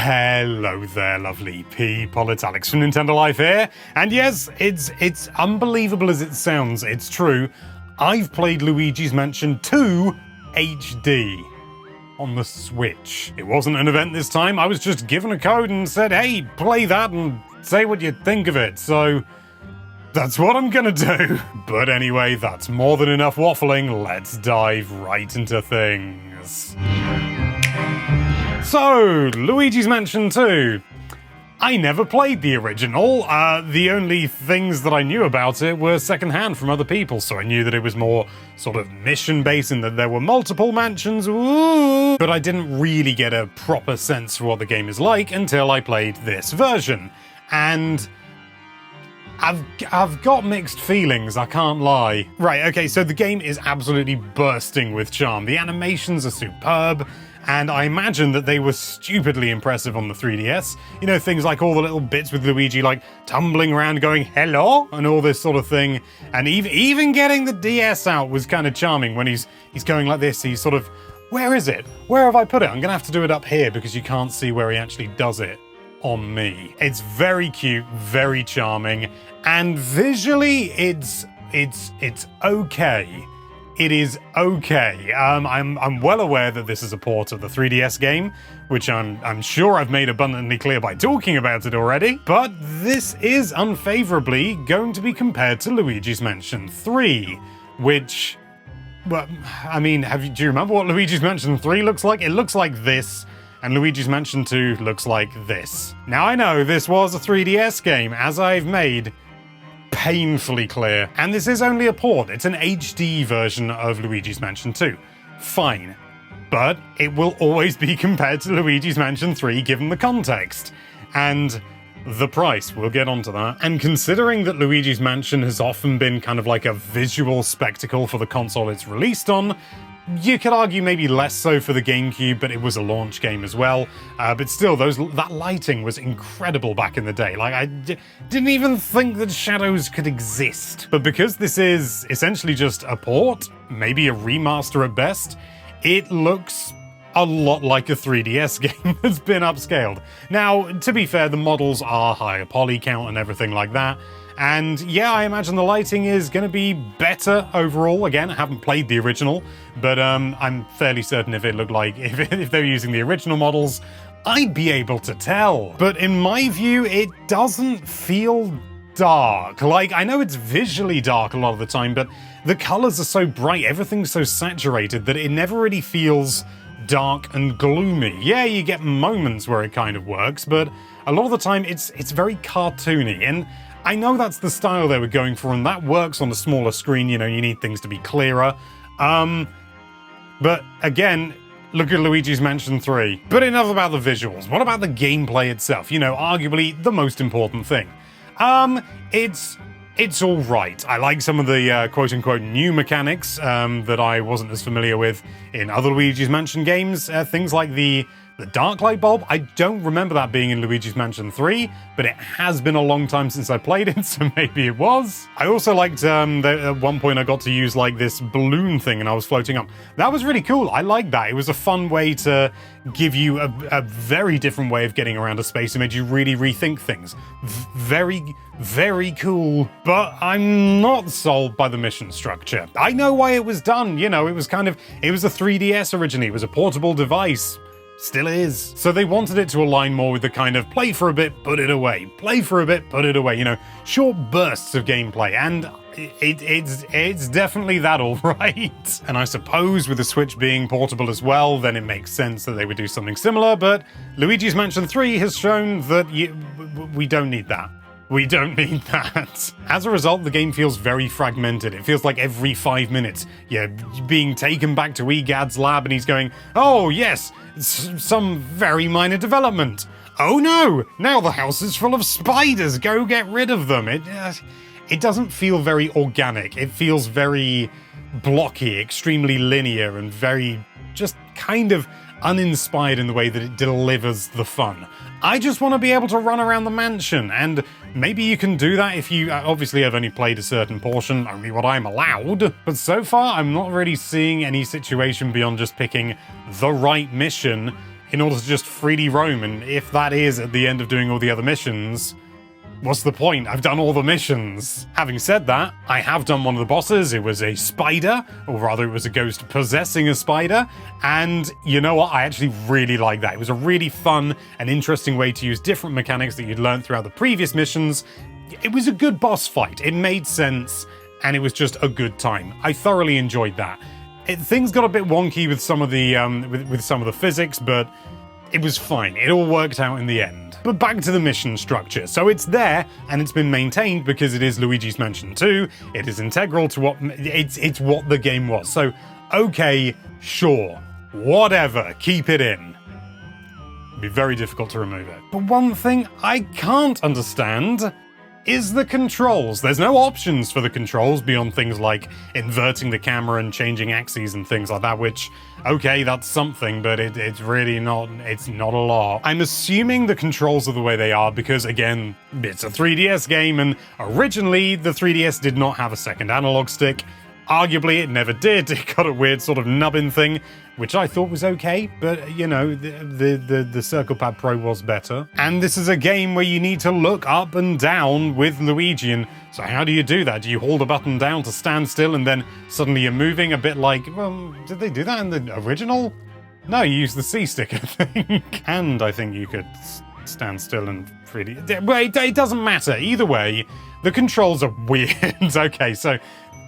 Hello there, lovely people. It's Alex from Nintendo Life here. And yes, it's unbelievable as it sounds. It's true. I've played Luigi's Mansion 2 HD on the Switch. It wasn't an event this time. I was just given a code and said, hey, play that and say what you think of it. So that's what I'm gonna do. But anyway, that's more than enough waffling. Let's dive right into things. So, Luigi's Mansion 2. I never played the original. The only things that I knew about it were secondhand from other people, so I knew that it was more sort of mission-based and that there were multiple mansions. Ooh. But I didn't really get a proper sense for what the game is like until I played this version. And I've got mixed feelings, I can't lie. Right, okay, so the game is absolutely bursting with charm. The animations are superb, and I imagine that they were stupidly impressive on the 3DS. You know, things like all the little bits with Luigi, like tumbling around going, hello, and all this sort of thing. And even getting the DS out was kind of charming when he's going like this. He's sort of, where is it? Where have I put it? I'm gonna have to do it up here because you can't see where he actually does it on me. It's very cute, very charming, and visually it's okay. It is okay. I'm well aware that this is a port of the 3DS game, which I'm sure I've made abundantly clear by talking about it already, but this is unfavorably going to be compared to Luigi's Mansion 3, which, well, I mean, do you remember what Luigi's Mansion 3 looks like? It looks like this, and Luigi's Mansion 2 looks like this. Now I know this was a 3DS game, as I've made painfully clear, and this is only a port. It's an HD version of Luigi's Mansion 2. Fine. But it will always be compared to Luigi's Mansion 3 given the context. And the price, we'll get onto that. And considering that Luigi's Mansion has often been kind of like a visual spectacle for the console it's released on, you could argue maybe less so for the GameCube, but it was a launch game as well. But still, that lighting was incredible back in the day. Like, I didn't even think that shadows could exist. But because this is essentially just a port, maybe a remaster at best, it looks a lot like a 3DS game that's been upscaled. Now, to be fair, the models are higher poly count and everything like that. And yeah, I imagine the lighting is going to be better overall. Again, I haven't played the original, but I'm fairly certain if it looked like, if they were using the original models, I'd be able to tell. But in my view, it doesn't feel dark. Like, I know it's visually dark a lot of the time, but the colors are so bright, everything's so saturated that it never really feels dark and gloomy. Yeah, you get moments where it kind of works, but a lot of the time it's very cartoony, and I know that's the style they were going for, and that works on a smaller screen. You know, you need things to be clearer. But again, look at Luigi's Mansion 3. But enough about the visuals. What about the gameplay itself? You know, arguably the most important thing. It's all right. I like some of the quote-unquote new mechanics that I wasn't as familiar with in other Luigi's Mansion games. Things like the dark light bulb. I don't remember that being in Luigi's Mansion 3, but it has been a long time since I played it, so maybe it was. I also liked that at one point I got to use like this balloon thing and I was floating up. That was really cool. I liked that. It was a fun way to give you a very different way of getting around a space. It made you really rethink things. Very, very cool. But I'm not sold by the mission structure. I know why it was done. You know, it was a 3DS originally. It was a portable device. Still is. So they wanted it to align more with the kind of play for a bit, put it away. Play for a bit, put it away. You know, short bursts of gameplay. And it's definitely that all right. And I suppose with the Switch being portable as well, then it makes sense that they would do something similar. But Luigi's Mansion 3 has shown that we don't need that. We don't need that. As a result, the game feels very fragmented. It feels like every 5 minutes, you're being taken back to Egad's lab and he's going, oh yes, some very minor development. Oh no, now the house is full of spiders, go get rid of them. It doesn't feel very organic. It feels very blocky, extremely linear, and very just kind of uninspired in the way that it delivers the fun. I just want to be able to run around the mansion, and maybe you can do that if you obviously have only played a certain portion, only what I'm allowed, but so far I'm not really seeing any situation beyond just picking the right mission in order to just freely roam, and if that is at the end of doing all the other missions, what's the point? I've done all the missions. Having said that, I have done one of the bosses. It was a spider, or rather it was a ghost possessing a spider, and you know what? I actually really like that. It was a really fun and interesting way to use different mechanics that you'd learned throughout the previous missions. It was a good boss fight. It made sense, and it was just a good time. I thoroughly enjoyed that. Things got a bit wonky with some of the with some of the physics, but it was fine. It all worked out in the end. But back to the mission structure. So it's there, and it's been maintained because it is Luigi's Mansion 2. It is integral to what it's what the game was. So, okay, sure, whatever, keep it in. It'd be very difficult to remove it. But one thing I can't understand is the controls. There's no options for the controls beyond things like inverting the camera and changing axes and things like that, which, okay, that's something, but it's really not, it's not a lot. I'm assuming the controls are the way they are because, again, it's a 3DS game, and originally the 3DS did not have a second analog stick. Arguably, it never did. It got a weird sort of nubbin thing, which I thought was okay, but, you know, the Circle Pad Pro was better. And this is a game where you need to look up and down with Luigi, and so how do you do that? Do you hold a button down to stand still and then suddenly you're moving a bit like, well, did they do that in the original? No, you use the C stick, I think. And I think you could stand still and freely... Well, it doesn't matter. Either way, the controls are weird. Okay, so...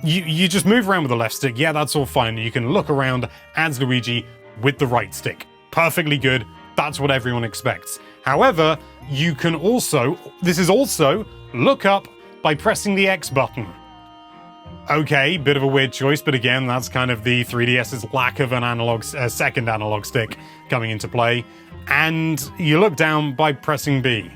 You just move around with the left stick, yeah, that's all fine. You can look around as Luigi with the right stick. Perfectly good, that's what everyone expects. However, you can also, this is also, look up by pressing the X button. Okay, bit of a weird choice, but again, that's kind of the 3DS's lack of an analog, second analog stick coming into play. And you look down by pressing B.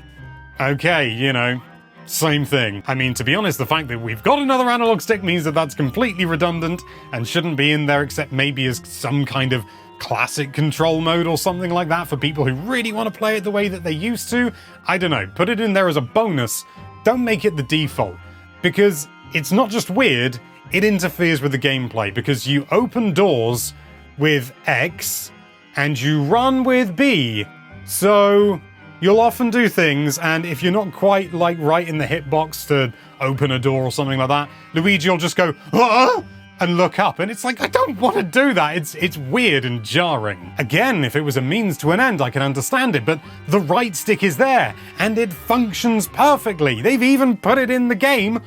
Okay, you know, same thing. I mean, to be honest, the fact that we've got another analog stick means that that's completely redundant and shouldn't be in there except maybe as some kind of classic control mode or something like that for people who really want to play it the way that they used to. I don't know, put it in there as a bonus. Don't make it the default, because it's not just weird, it interferes with the gameplay, because you open doors with X and you run with B. So you'll often do things, and if you're not quite, like, right in the hitbox to open a door or something like that, Luigi will just go, "Ah!" and look up, and it's like, I don't want to do that. It's weird and jarring. Again, if it was a means to an end, I can understand it, but the right stick is there, and it functions perfectly. They've even put it in the game.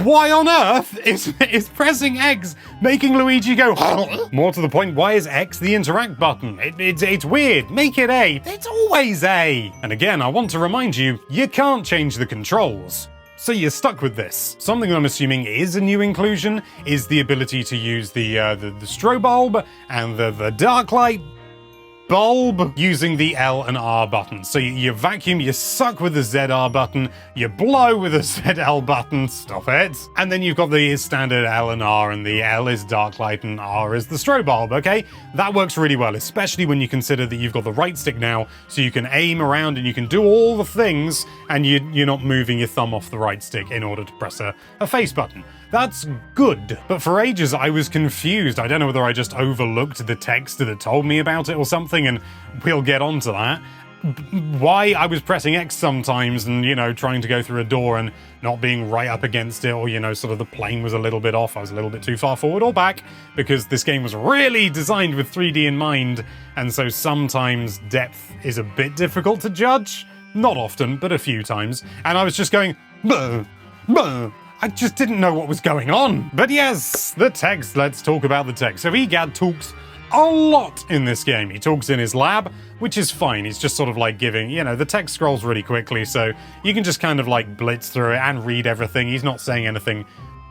Why on earth is pressing X making Luigi go, more to the point, why is X the interact button? It's weird. Make it A. It's always A. And again, I want to remind you, you can't change the controls. So you're stuck with this. Something I'm assuming is a new inclusion is the ability to use the strobe bulb and the dark light bulb using the L and R buttons. So you vacuum, you suck with the ZR button, you blow with the ZL button, stop it. And then you've got the standard L and R, and the L is dark light and R is the strobe bulb, okay? That works really well, especially when you consider that you've got the right stick now, so you can aim around and you can do all the things, and you're not moving your thumb off the right stick in order to press a face button. That's good. But for ages, I was confused. I don't know whether I just overlooked the text that told me about it or something, and we'll get onto that. Why I was pressing X sometimes and, you know, trying to go through a door and not being right up against it, or, you know, sort of the plane was a little bit off. I was a little bit too far forward or back, because this game was really designed with 3D in mind, and so sometimes depth is a bit difficult to judge. Not often, but a few times. And I was just going, "Buh, buh." I just didn't know what was going on. But yes, the text, let's talk about the text. So EGAD talks a lot in this game. He talks in his lab, which is fine. He's just sort of like giving, you know, the text scrolls really quickly, so you can just kind of like blitz through it and read everything. He's not saying anything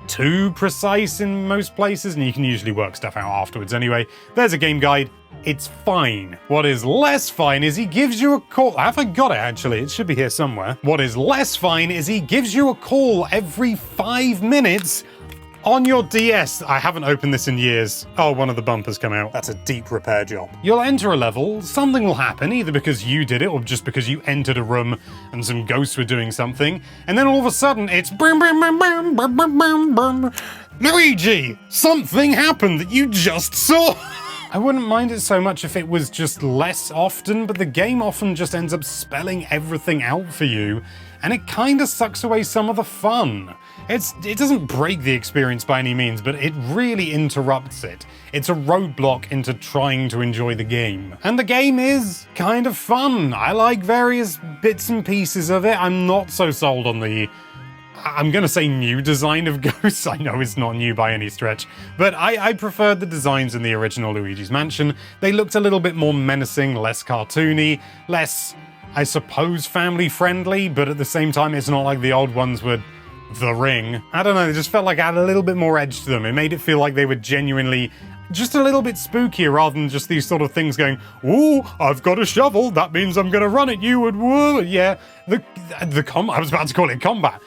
too precise in most places, and you can usually work stuff out afterwards anyway. There's a game guide. It's fine. What is less fine is he gives you a call. Have I got it, actually? It should be here somewhere. What is less fine is he gives you a call every 5 minutes on your DS. I haven't opened this in years. Oh, one of the bumpers come out. That's a deep repair job. You'll enter a level, something will happen, either because you did it or just because you entered a room and some ghosts were doing something, and then all of a sudden it's boom, boom, boom, boom, boom, boom, boom, boom. Luigi, something happened that you just saw. I wouldn't mind it so much if it was just less often, but the game often just ends up spelling everything out for you, and it kinda sucks away some of the fun. It doesn't break the experience by any means, but it really interrupts it. It's a roadblock into trying to enjoy the game. And the game is kind of fun. I like various bits and pieces of it. I'm not so sold on the, I'm gonna say, new design of ghosts. I know it's not new by any stretch, but I preferred the designs in the original Luigi's Mansion. They looked a little bit more menacing, less cartoony, less, I suppose, family-friendly, but at the same time, it's not like the old ones were The Ring. I don't know, they just felt like it had a little bit more edge to them. It made it feel like they were genuinely just a little bit spookier rather than just these sort of things going, ooh, I've got a shovel, that means I'm gonna run at you, and whoa, yeah. I was about to call it combat.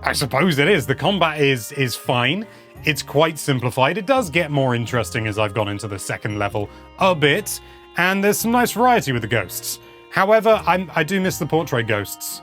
I suppose it is. The combat is fine. It's quite simplified. It does get more interesting as I've gone into the second level a bit, and there's some nice variety with the ghosts. However, I do miss the portrait ghosts.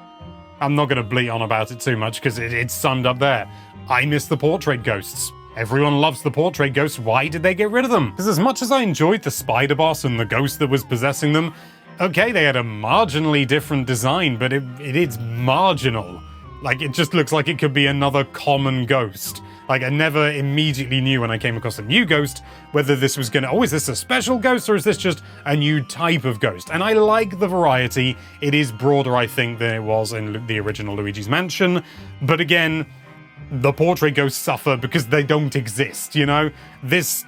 I'm not going to bleat on about it too much because it's summed up there. I miss the portrait ghosts. Everyone loves the portrait ghosts. Why did they get rid of them? Because as much as I enjoyed the spider boss and the ghost that was possessing them, okay, they had a marginally different design, but it is marginal. Like, it just looks like it could be another common ghost. Like, I never immediately knew when I came across a new ghost whether this was gonna, oh, is this a special ghost or is this just a new type of ghost? And I like the variety. It is broader, I think, than it was in the original Luigi's Mansion. But again, the portrait ghosts suffer because they don't exist, you know? This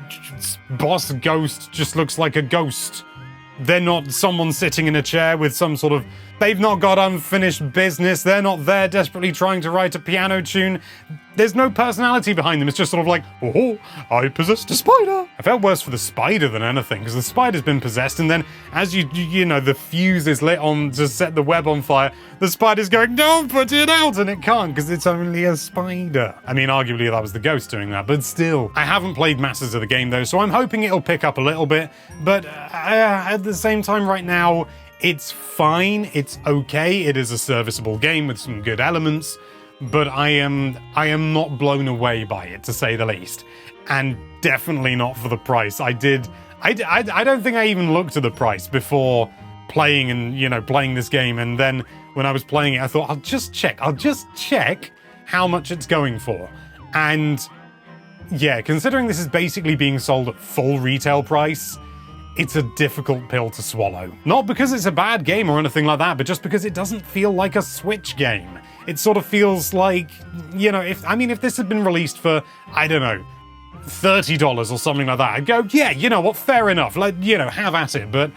boss ghost just looks like a ghost. They're not someone sitting in a chair with some sort of... They've not got unfinished business. They're not there desperately trying to write a piano tune. There's no personality behind them. It's just sort of like, oh, I possessed a spider. I felt worse for the spider than anything, because the spider's been possessed, and then as you know, the fuse is lit on to set the web on fire, the spider's going, don't put it out, and it can't, because it's only a spider. I mean, arguably that was the ghost doing that, but still. I haven't played masses of the game, though, so I'm hoping it'll pick up a little bit, but at the same time right now, it's fine, it's okay, it is a serviceable game with some good elements, but I am not blown away by it, to say the least. And definitely not for the price. I don't think I even looked at the price before playing and, you know, playing this game, and then when I was playing it, I thought, I'll just check how much it's going for. And yeah, considering this is basically being sold at full retail price, it's a difficult pill to swallow. Not because it's a bad game or anything like that, but just because it doesn't feel like a Switch game. It sort of feels like, you know, if this had been released for, I don't know, $30 or something like that, I'd go, yeah, you know what, fair enough, like, you know, have at it, but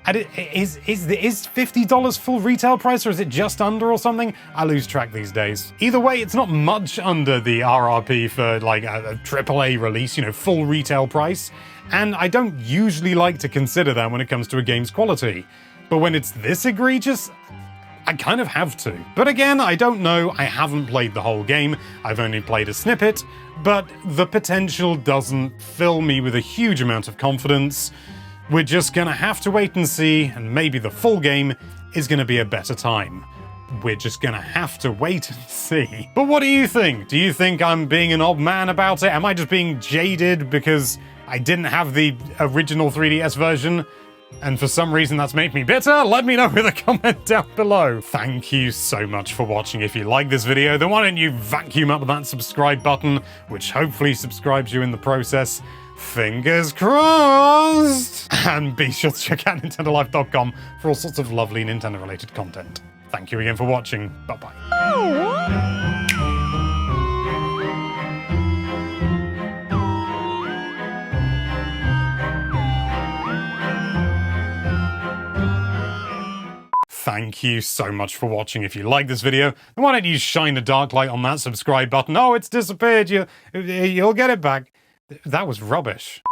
is $50 full retail price, or is it just under or something? I lose track these days. Either way, it's not much under the RRP for like a AAA release, you know, full retail price. And I don't usually like to consider that when it comes to a game's quality. But when it's this egregious, I kind of have to. But again, I don't know, I haven't played the whole game, I've only played a snippet, but the potential doesn't fill me with a huge amount of confidence. We're just gonna have to wait and see, and maybe the full game is gonna be a better time. We're just gonna have to wait and see. But what do you think? Do you think I'm being an odd man about it? Am I just being jaded because I didn't have the original 3DS version, and for some reason that's made me bitter? Let me know with a comment down below. Thank you so much for watching. If you like this video, then why don't you vacuum up that subscribe button, which hopefully subscribes you in the process. Fingers crossed! And be sure to check out NintendoLife.com for all sorts of lovely Nintendo-related content. Thank you again for watching. Bye-bye. Thank you so much for watching. If you like this video, then why don't you shine a dark light on that subscribe button? Oh, it's disappeared. You'll get it back. That was rubbish.